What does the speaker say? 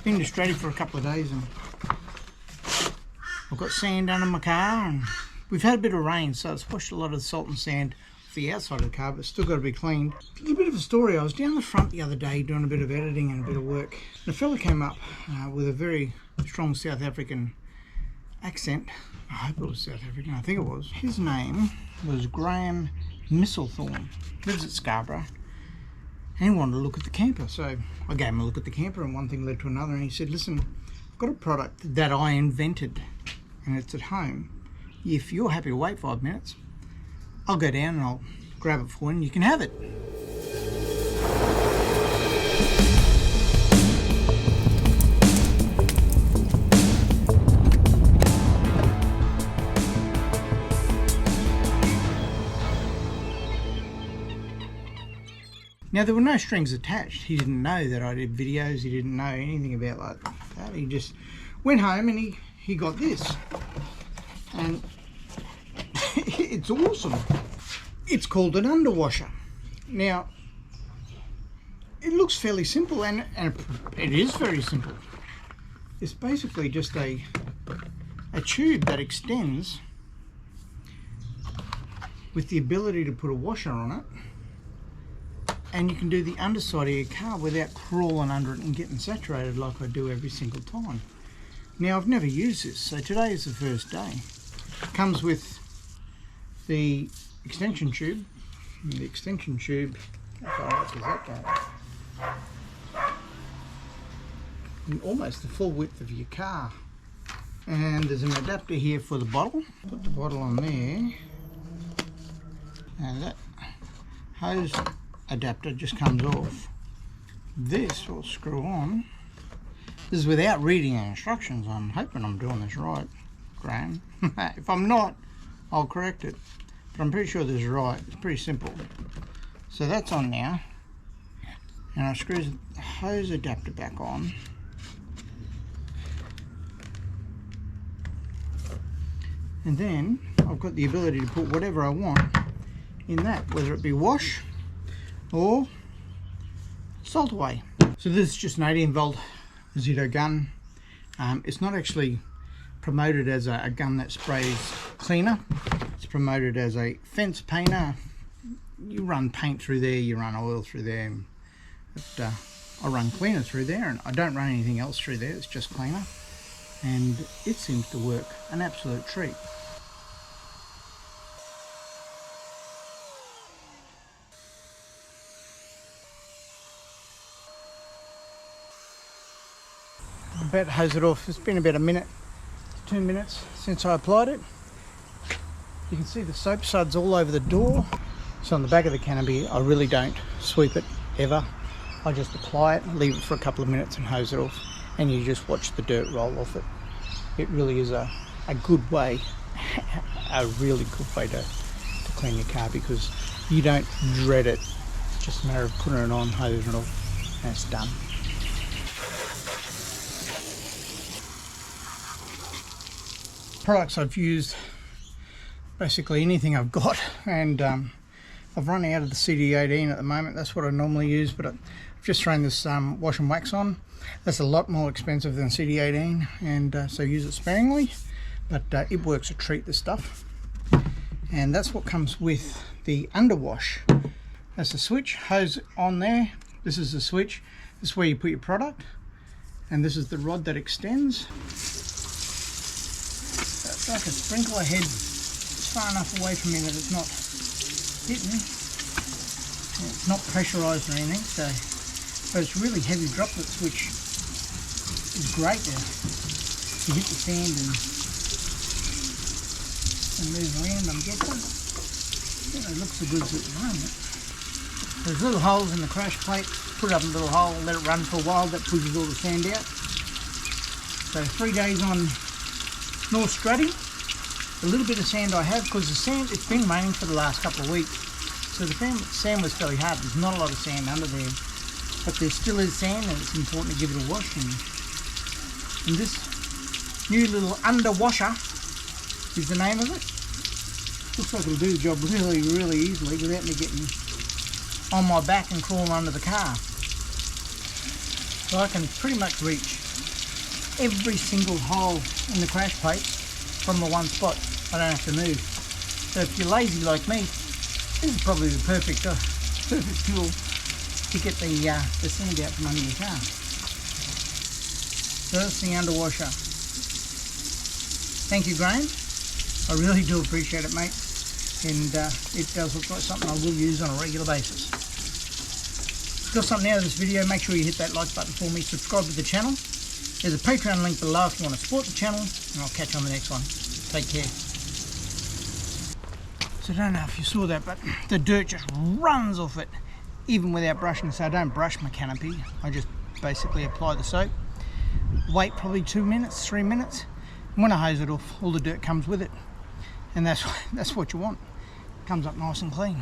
Been to Australia for a couple of days and I've got sand under my car, and we've had a bit of rain, so it's washed a lot of the salt and sand off the outside of the car, but it's still got to be cleaned. A little bit of a story. I was down the front the other day doing a bit of editing and a bit of work, and a fella came up with a very strong South African accent. I hope it was South African, I think it was. His name was Graham Misselthorne, lives at Scarborough, and he wanted to look at the camper. So I gave him a look at the camper, and one thing led to another, and he said, listen, I've got a product that I invented and it's at home. If you're happy to wait 5 minutes, I'll go down and I'll grab it for you and you can have it. Now, there were no strings attached. He didn't know that I did videos. He didn't know anything about like that. He just went home and he got this. And it's awesome. It's called an underwasher. Now, it looks fairly simple, and it is very simple. It's basically just a tube that extends with the ability to put a washer on it. And you can do the underside of your car without crawling under it and getting saturated like I do every single time. Now, I've never used this, so today is the first day. It comes with the extension tube. And the extension tube, how far out does that go? And almost the full width of your car. And there's an adapter here for the bottle. Put the bottle on there. And that hose adapter just comes off. This will screw on. This is without reading the instructions. I'm hoping I'm doing this right, Graham. If I'm not, I'll correct it, but I'm pretty sure this is right. It's pretty simple. So that's on now, and I screw the hose adapter back on. And then I've got the ability to put whatever I want in that, whether it be wash or salt away. So this is just an 18 volt Zito gun. It's not actually promoted as a gun that sprays cleaner. It's promoted as a fence painter. You run paint through there, you run oil through there, but I run cleaner through there, and I don't run anything else through there. It's just cleaner, and it seems to work an absolute treat. I'm about to hose it off. It's been about a minute, 2 minutes since I applied it. You can see the soap suds all over the door. So on the back of the canopy, I really don't sweep it ever. I just apply it, leave it for a couple of minutes and hose it off, and you just watch the dirt roll off it. It really is a good way, a really good way to clean your car, because you don't dread it. It's just a matter of putting it on, hosing it off, and it's done. Products I've used, basically anything I've got, and I've run out of the CD18 at the moment. That's what I normally use, but I've just thrown this wash and wax on. That's a lot more expensive than CD18, and so use it sparingly, but it works a treat, this stuff. And that's what comes with the underwash. That's the switch, hose on there. This is the switch. This is where you put your product, and this is the rod that extends. It's like a sprinkler head. It's far enough away from me that it's not hitting. It's not pressurised or anything, so, but it's really heavy droplets, which is great to hit the sand and move around. I'm guessing. It looks the goods at the moment. There's little holes in the crash plate. Put it up in a little hole, let it run for a while. That pushes all the sand out. So 3 days on North Strutting. A little bit of sand I have, because the sand, it's been raining for the last couple of weeks, so the sand was fairly hard. There's not a lot of sand under there, but there still is sand, and it's important to give it a wash. And this new little underwasher is the name of it. Looks like it'll do the job really, really easily without me getting on my back and crawling under the car. So I can pretty much reach every single hole in the crash plates from the one spot. I don't have to move. So if you're lazy like me, this is probably the perfect tool to get the sand out from under your car. So that's the underwasher. Thank you, Groomes. I really do appreciate it, mate. And it does look like something I will use on a regular basis. If you got something out of this video, make sure you hit that like button for me, subscribe to the channel. There's a Patreon link below if you want to support the channel, and I'll catch you on the next one. Take care. So I don't know if you saw that, but the dirt just runs off it, even without brushing. So I don't brush my canopy, I just basically apply the soap, wait probably 2 minutes, 3 minutes, and when I hose it off, all the dirt comes with it. And that's what you want. It comes up nice and clean.